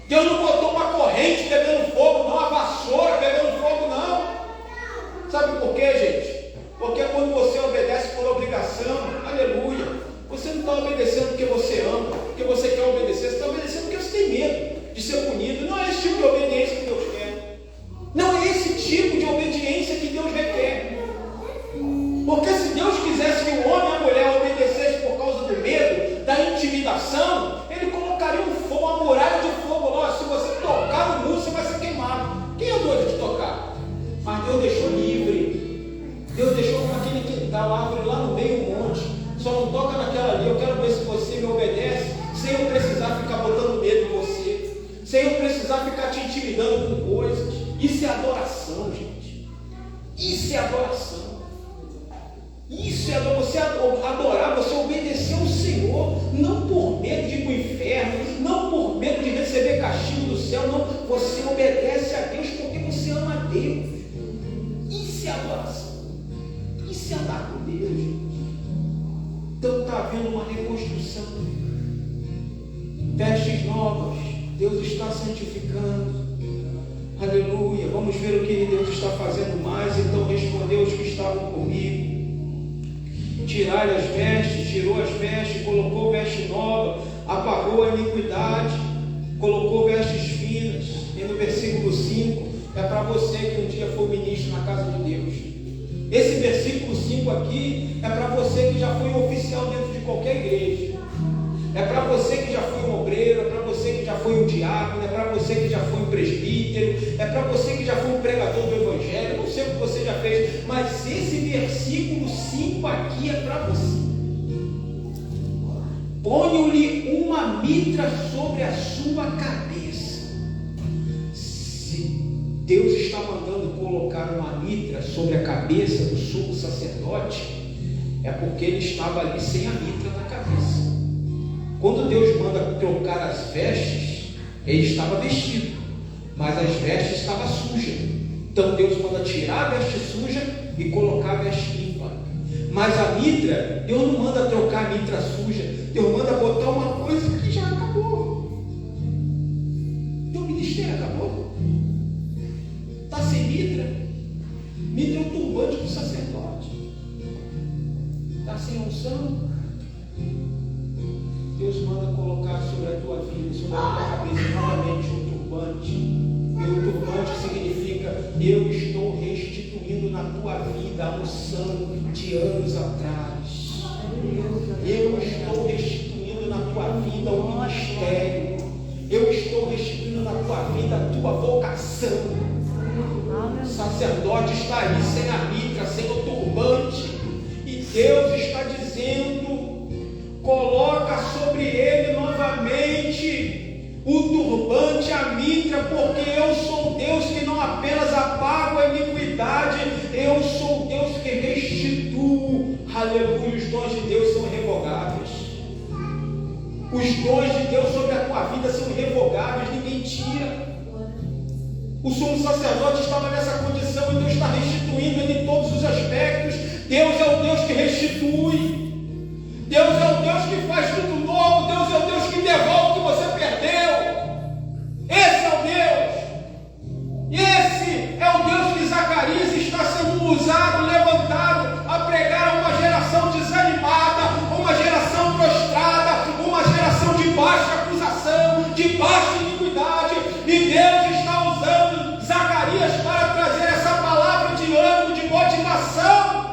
Deus não botou uma corrente pegando fogo não, uma vassoura pegando fogo não. Sabe por quê, gente? Porque quando você obedece por obrigação, aleluia, você não está obedecendo porque você ama, porque você quer obedecer, você está obedecendo porque você tem medo de ser punido. Não é esse tipo de obediência que Deus quer. Não é esse tipo de obediência que Deus requer. Porque se Deus quisesse que o homem e a mulher obedecessem por causa do medo, da intimidação, Ele colocaria um fogo, uma muralha de fogo lá. Se você tocar no muro, você vai ser queimado. Quem é doido de tocar? Mas Deus deixou livre. Deus deixou com aquele quintal, a árvore lá no meio do monte. Só não toca naquela ali. Eu quero ver se você me obedece, sem eu precisar ficar botando medo em você, sem eu precisar ficar te intimidando com coisas. Isso é adoração, gente. Isso é adoração. Isso é você adorar, você obedecer ao Senhor, não por medo de ir para o inferno, não por medo de receber castigo do céu, não. Você obedece a Deus porque você ama a Deus. Isso é adoração. Isso é andar com Deus, gente. Então está havendo uma reconstrução. Vestes novas, Deus está santificando. Aleluia. Vamos ver o que Deus está fazendo mais. Então respondeu os que estavam comigo: tirai as vestes, tirou as vestes, colocou veste nova, apagou a iniquidade, colocou vestes finas. E no versículo 5, é para você que um dia foi ministro na casa de Deus. Esse versículo 5 aqui é para você que já foi um oficial dentro de qualquer igreja. É para você que já foi um obreiro, é para você que já foi um diácono, é para você que já foi um presbítero, é para você que já foi um pregador do evangelho. Eu não sei o que você já fez, mas esse versículo 5 aqui é para você. Ponho-lhe uma mitra sobre a sua cabeça. Se Deus está mandando colocar uma mitra sobre a cabeça do sumo sacerdote, é porque ele estava ali sem a mitra na cabeça. Quando Deus manda trocar as vestes, ele estava vestido, mas as vestes estavam sujas. Então Deus manda tirar a veste suja e colocar a veste limpa. Mas a mitra, Deus não manda trocar a mitra suja, Deus manda botar uma coisa que já acabou. Teu ministério acabou. Está sem mitra. Mitra é o turbante do sacerdote. Está sem unção. Deus manda colocar sobre a tua vida, sobre a tua cabeça, novamente um turbante. E o turbante significa: eu estou restituindo na tua vida a unção de anos atrás. Eu estou restituindo na tua vida o ministério. Eu estou restituindo na tua vida a tua vocação. O sacerdote está ali sem a mitra, sem o turbante. E Deus está dizendo: coloca sobre ele novamente o turbante, a mitra, porque eu sou Deus que não apenas apago a iniquidade, eu sou Deus que restituo. Aleluia, os dons de Deus são irrevogáveis. Os dons de Deus sobre a tua vida são irrevogáveis, ninguém tira. O sumo sacerdote estava nessa condição e Deus está restituindo ele em todos os aspectos. Deus é o Deus que restitui. Deus é o Deus que faz tudo novo. Deus é o Deus que devolve o que você perdeu. Esse é o Deus. Esse é o Deus que Zacarias está sendo usado, levantado a pregar a uma geração desanimada, uma geração prostrada, uma geração de baixa acusação, de baixa iniquidade. E Deus está usando Zacarias para trazer essa palavra de ânimo, de motivação.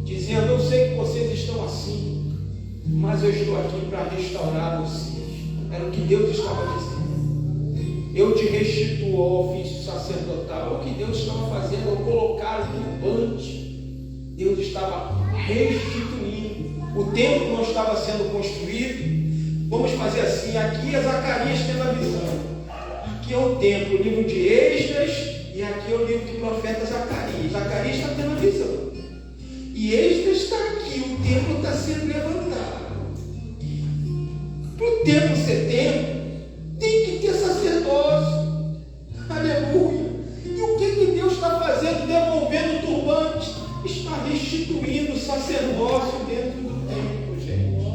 Dizendo: eu sei que vocês estão assim, mas eu estou aqui para restaurar vocês. Era o que Deus estava dizendo. Eu te restituo ao ofício sacerdotal. O que Deus estava fazendo ao colocar o turbante. Deus estava restituindo. O templo não estava sendo construído. Vamos fazer assim: aqui é Zacarias tendo a visão. Aqui é o templo, o livro de Esdras, e aqui é o livro do profeta Zacarias. Zacarias está tendo a visão. E Esdras está aqui, o templo está sendo levantado. Para o templo ser templo, tem que ter sacerdócio. Aleluia. E o que Deus está fazendo? Devolvendo o turbante. Está restituindo o sacerdócio dentro do templo, gente.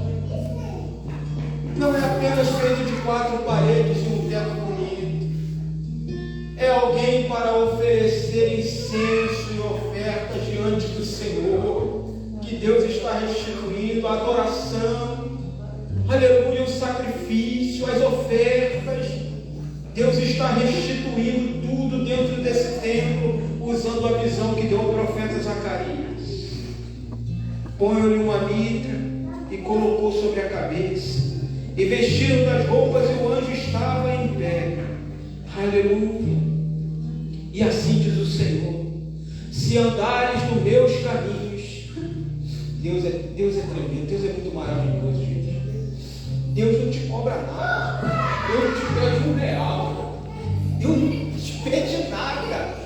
Não é apenas feito de 4 paredes e um teto bonito. É alguém para oferecer incenso e oferta diante do Senhor, que Deus está restituindo a adoração, aleluia, o sacrifício, as ofertas. Deus está restituindo tudo dentro desse templo, usando a visão que deu ao profeta Zacarias. Põe-lhe uma mitra e colocou sobre a cabeça, e vestiram das roupas, e o anjo estava em pé. Aleluia. E assim diz o Senhor: se andares nos meus caminhos. Deus é tremendo, Deus é muito maravilhoso, gente. Deus não te cobra nada, Deus não te pede R$1, Deus não te pede nada.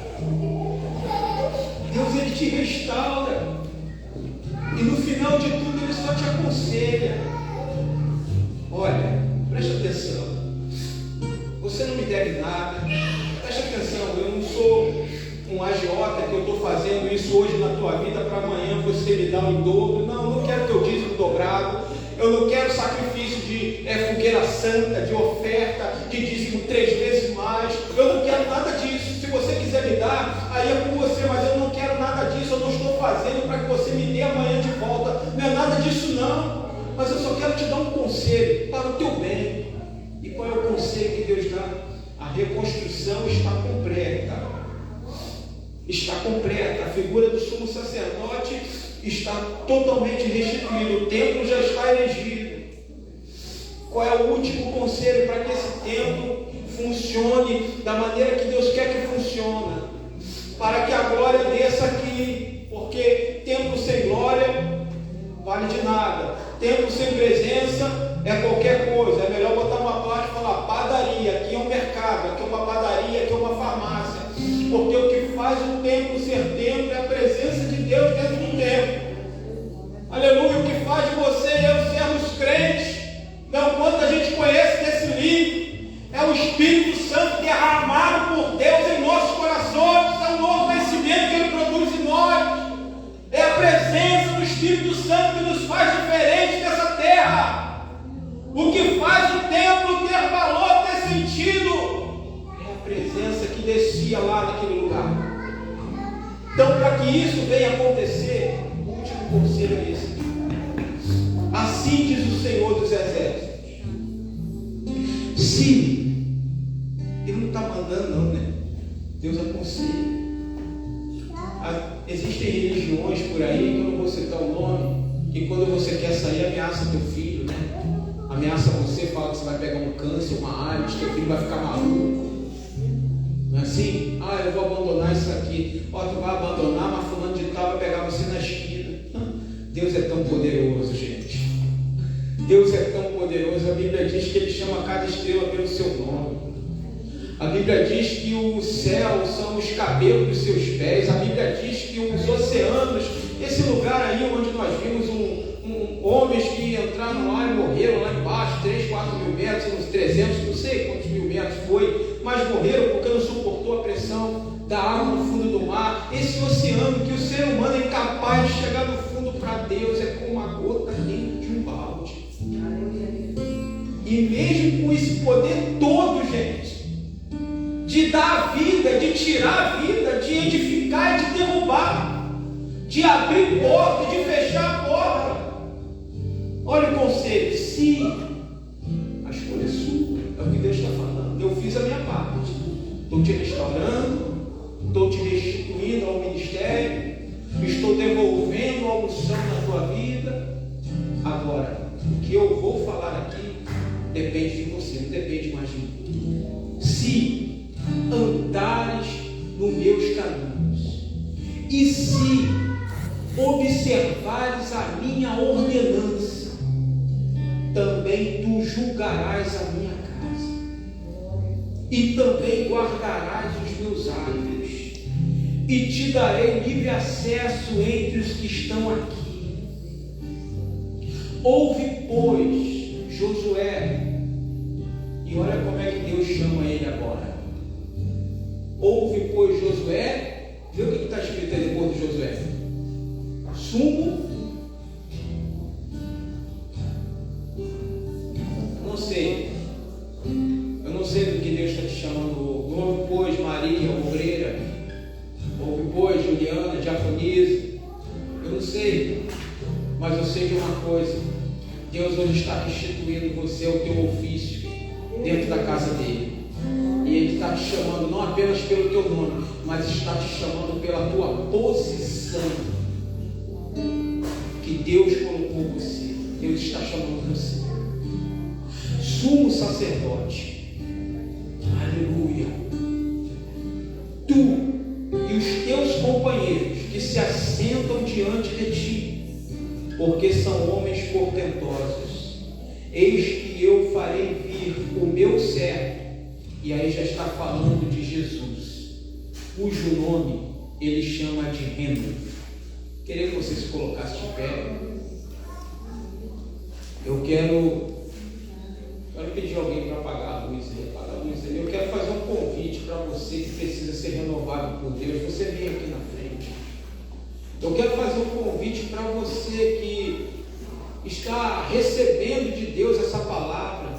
Deus, ele te restaura, e no final de tudo ele só te aconselha. Olha, preste atenção, você não me deve nada. Preste atenção, eu não sou um agiota que eu estou fazendo isso hoje na tua vida para amanhã você me dar em dobro. Não, eu não quero teu dízimo dobrado. Eu não quero sacrifício de fogueira santa, de oferta, de dízimo 3 vezes mais. Eu não quero nada disso. Se você quiser me dar, aí é com você, mas eu não quero nada disso. Eu não estou fazendo para que você me dê amanhã de volta. Não é nada disso não. Mas eu só quero te dar um conselho para o teu bem. E qual é o conselho que Deus dá? A reconstrução está completa. Está completa. A figura do sumo sacerdote está totalmente restituída. O templo já está erigido. Qual é o último conselho para que esse templo funcione da maneira que Deus quer que funcione? Para que a glória desça aqui. Porque templo sem glória vale de nada. Templo sem presença é qualquer coisa. É melhor botar uma placa e falar padaria. Aqui é um mercado, aqui é uma padaria, aqui é uma farmácia. Porque o que faz o templo ser templo é a presença de Deus dentro do templo. Aleluia. O que faz de você e eu sermos crentes, não quanto a gente conhece desse livro, é o Espírito Santo derramado por Deus em nossos corações. É o novo conhecimento que Ele produz em nós. faz o templo ter valor, ter sentido, é a presença que descia lá naquele lugar. Então, para que isso venha acontecer, o último conselho é esse. Assim diz o Senhor dos Exércitos. Se Ele não está mandando, não, né? Deus aconselha. Existem religiões por aí, que eu não vou citar o nome, que quando você quer sair, ameaça teu filho, né? Ameaça você, fala que você vai pegar um câncer, uma AIDS, teu filho vai ficar maluco. Não é assim? Eu vou abandonar isso aqui. Tu vai abandonar, mas fulano de tal vai pegar você na esquina. Deus é tão poderoso, gente. Deus é tão poderoso. A Bíblia diz que Ele chama cada estrela pelo seu nome. A Bíblia diz que os céus são os cabelos dos seus pés. A Bíblia diz que os oceanos, esse lugar aí onde nós vimos homens que entraram lá e morreram lá embaixo, 3, 4 mil metros, uns 300, não sei quantos mil metros foi, mas morreram porque não suportou a pressão da água no fundo do mar. Esse oceano que o ser humano é incapaz de chegar no fundo, para Deus é como uma gota dentro de um balde. E mesmo com esse poder todo, gente, de dar a vida, de tirar a vida, de edificar e de derrubar, de abrir porta, de fechar a porta. Olha o conselho: se a escolha é sua, é o que Deus está falando. Eu fiz a minha parte, estou te restaurando, estou te restituindo ao ministério, estou devolvendo a unção na tua vida. Agora, o que eu vou falar aqui depende de você, não depende mais de mim. Se andares nos meus caminhos, e se observares a minha ordenança, também tu julgarás a minha casa, e também guardarás os meus átrios, e te darei livre acesso entre os que estão aqui. Ouve, pois, Josué, e olha como é que Deus chama ele agora. Ouve, pois, Josué. Vê o que está escrito aí depois de Josué: sumo. Eu não sei do que Deus está te chamando. Ouve, pois, Maria, obreira. Ouve, pois, Juliana, diaconisa. Eu não sei, mas eu sei de uma coisa: Deus hoje está restituindo você ao teu ofício dentro da casa dele. E Ele está te chamando não apenas pelo teu nome, mas está te chamando pela tua posição que Deus colocou você. Deus está chamando você sumo sacerdote. Aleluia. Tu e os teus companheiros que se assentam diante de ti, porque são homens portentosos. Eis que eu farei vir o meu servo. E aí já está falando de Jesus, cujo nome ele chama de Reno. Queria que você se colocasse de pé. Eu quero pedir alguém para apagar a luz aí. Eu quero fazer um convite para você que precisa ser renovado por Deus. Você vem aqui na frente. Eu quero fazer um convite para você que está recebendo de Deus essa palavra.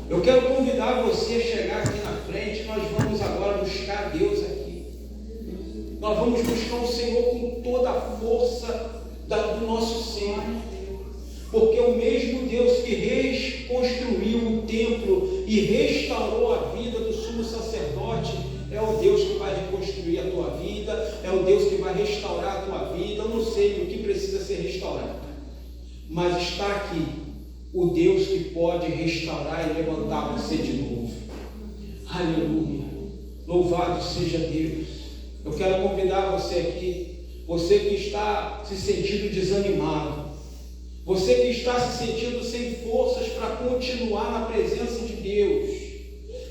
Eu quero convidar você a chegar aqui na frente. Nós vamos agora buscar Deus aqui. Nós vamos buscar o Senhor com toda a força do nosso ser. Porque o mesmo Deus que reconstruiu o templo e restaurou a vida do sumo sacerdote é o Deus que vai reconstruir a tua vida, é o Deus que vai restaurar a tua vida. Eu não sei o que precisa ser restaurado, mas está aqui o Deus que pode restaurar e levantar você de novo. Aleluia! Louvado seja Deus. Eu quero convidar você aqui, você que está se sentindo desanimado, você que está se sentindo sem forças para continuar na presença de Deus,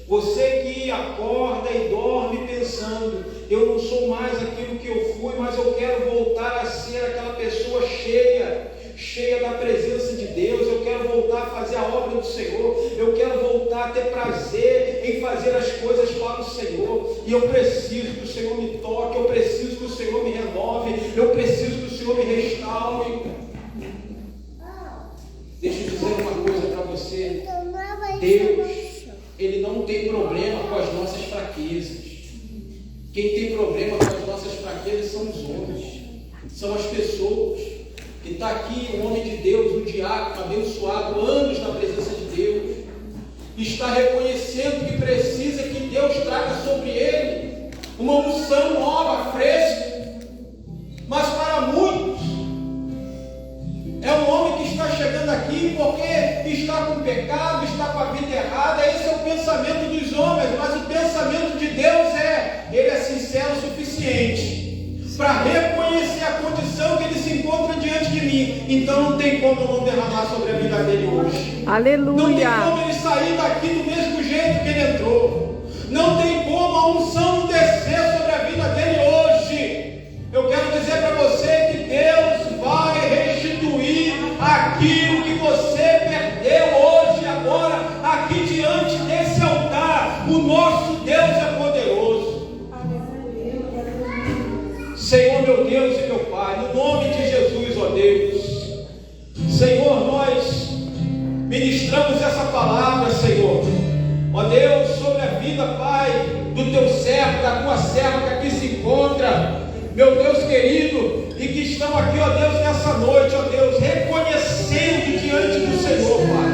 você que acorda e dorme pensando: eu não sou mais aquilo que eu fui, mas eu quero voltar a ser aquela pessoa cheia da presença de Deus. Eu quero voltar a fazer a obra do Senhor, eu quero voltar a ter prazer em fazer as coisas para o Senhor, e eu preciso que o Senhor me toque, eu preciso que o Senhor me renove, eu preciso que o Senhor me restaure. Deixa eu dizer uma coisa para você: tem problema com as nossas fraquezas. Quem tem problema com as nossas fraquezas são os homens, são as pessoas. Que está aqui um homem de Deus, um diácono abençoado, anos na presença de Deus, está reconhecendo que precisa que Deus traga sobre ele uma unção nova, fresca. Mas para muitos, é um homem que está chegando aqui porque está com pecado, está com a vida errada. Esse é o pensamento dos homens, mas o pensamento de Deus ele é sincero o suficiente para reconhecer a condição que ele se encontra diante de mim. Então não tem como eu não derramar sobre a vida dele hoje. Aleluia. Não tem como ele sair daqui do mesmo jeito que ele entrou. Não tem como a unção não descer sobre a vida dele hoje. Eu quero dizer para você que Deus vai restituir aquilo que você perdeu hoje, agora, aqui diante desse altar. O nosso Deus é poderoso. Senhor, meu Deus e meu Pai, no nome de Jesus, ó Deus, Senhor, nós ministramos essa palavra, Senhor, ó Deus, sobre a vida, Pai, do teu servo, da tua serva que aqui se encontra, meu Deus querido, e que estão aqui, ó Deus, nessa noite, ó Deus, reconhecendo diante do Senhor, Pai,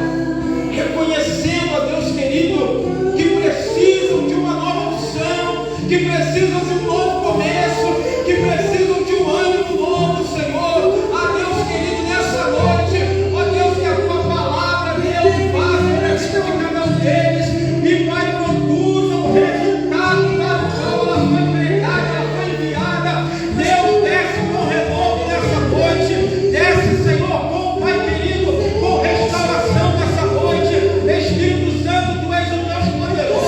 reconhecendo, ó Deus querido, que precisam de uma nova unção, que precisam de um novo começo, que precisam de um ânimo novo, Senhor. Ah, Deus querido, nessa noite, ó Deus, que a tua palavra, Deus, faça a vida de cada um deles e Pai, produza o resultado para o qual ela foi pregada, ela foi enviada. Deus, desce com renovo nessa noite, desce, Senhor, com Pai querido, com restauração nessa noite. Espírito Santo, tu és o Deus poderoso.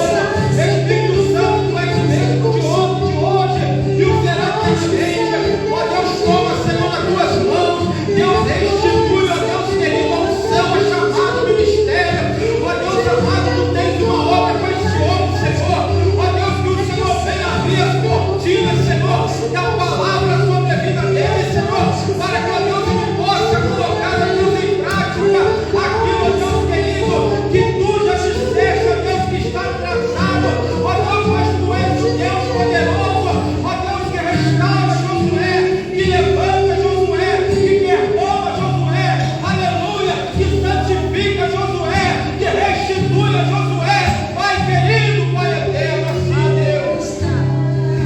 Espírito Santo, tu és o mesmo de ontem, de hoje e o será presente. Ó Deus, toma, Senhor, nas tuas mãos. Deus, restitui, ó Deus querido, a unção, a chamada, o ministério. Ó Deus amado, tu tens uma obra com esse homem, Senhor. Ó Deus, que o Senhor venha abrir as cortinas, Senhor, da palavra sobre a vida dele, Senhor, para que, ó Deus, ele possa colocar, ó Deus, em prática aquilo, ó Deus querido, que tu já disseste, ó Deus, que está atrasado. Ó Deus, mas tu és o Deus poderoso, ó Deus, que restaura Josué, que levanta Josué, que perdoa Josué, aleluia, que santifica Josué, que restitui a Josué. Pai querido, Pai eterno, assim, Deus,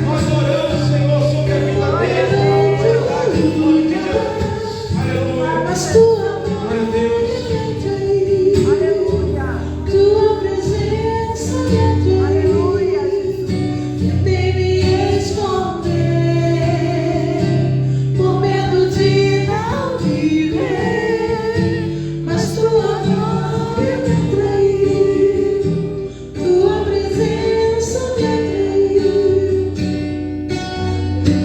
nós oramos, Senhor, sobre a vida dele, verdade, em nome de Jesus, aleluia, glória a Deus. Tua presença dentro, aleluia, tentei me esconder, por medo de não viver, mas tua glória me atraiu, tua presença me atraiu.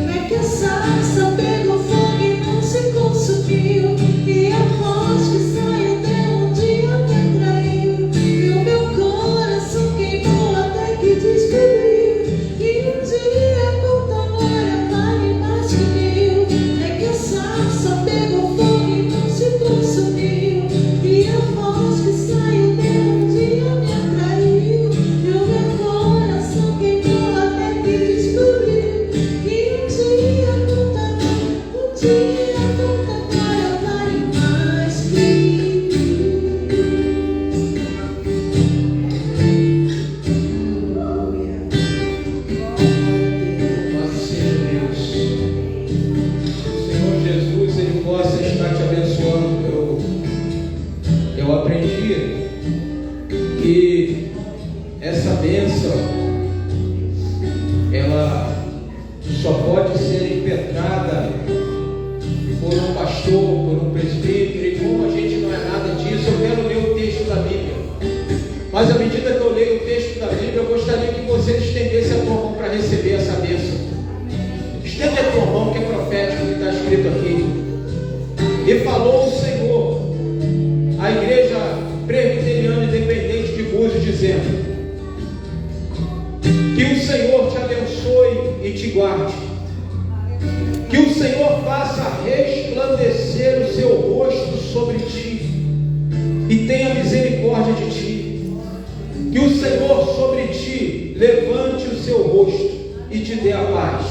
É que a sarça pegou fogo e não se consumiu, e a voz que saiu dela um dia me atraiu, e o meu coração queimou até que descobriu que um dia com tua glória vale mais que mil. É que a sarça pegou fogo e não se consumiu, e a voz que saiu dela um dia me atraiu, e o meu coração queimou até que descobriu que um dia com tua glória vale mais que mil. Louvado seja Deus. Senhor Jesus, Ele possa estar te abençoando. Eu aprendi que essa bênção, ela só pode ser impetrada por um pastor, por um presbítero, e como a gente não é nada disso, eu quero ler o texto da Bíblia. Mas à medida que eu leio o texto da Bíblia, eu gostaria que você estendesse a tua mão para receber essa bênção. Estende a tua mão, que é profético, que está escrito aqui. E falou o Senhor à igreja presbiteriana independente de Búzios, dizendo: que o Senhor te abençoe e te guarde, que o Senhor faça resplandecer o seu rosto sobre ti e tenha misericórdia de ti, que o Senhor sobre e te dê a paz.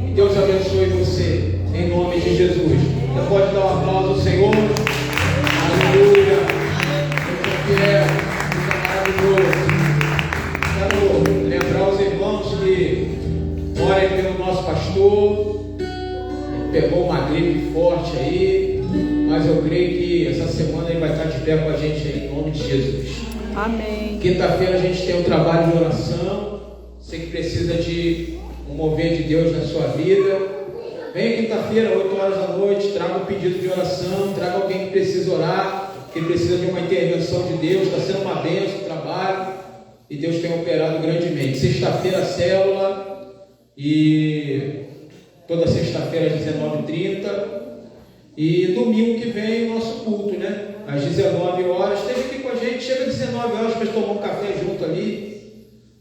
Que Deus abençoe você, em nome de Jesus. Você pode dar um aplauso ao Senhor. Aleluia. Deus é fiel, Deus é maravilhoso. Quero lembrar os irmãos que orem pelo nosso pastor. Ele pegou uma gripe forte aí, mas eu creio que essa semana ele vai estar de pé com a gente aí, em nome de Jesus. Amém. Quinta-feira a gente tem um trabalho de oração. Você que precisa de um mover de Deus na sua vida, venha quinta-feira, 8 horas da noite, traga um pedido de oração, traga alguém que precisa orar, que precisa de uma intervenção de Deus. Está sendo uma bênção o trabalho e Deus tem operado grandemente. Sexta-feira a célula, e toda sexta-feira às 19h30, e domingo que vem o nosso culto, né? Às 19 horas, esteja aqui com a gente, chega às 19 horas para tomar um café junto ali.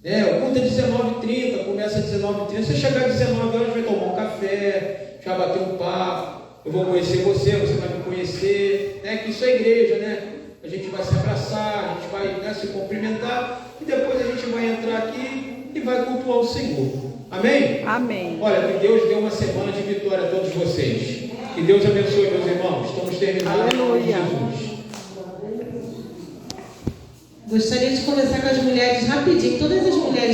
O culto é 19h30, começa às 19h30. Você chegar às 19 horas, vai tomar um café, já bater um papo. Eu vou conhecer você, você vai me conhecer. Que isso é igreja, né? A gente vai se abraçar, a gente vai se cumprimentar, e depois a gente vai entrar aqui e vai cultuar o Senhor. Amém? Amém. Olha, que Deus dê uma semana de vitória a todos vocês. Que Deus abençoe, meus irmãos. Estamos terminando. Aleluia. Jesus. Gostaria de conversar com as mulheres rapidinho, todas as mulheres.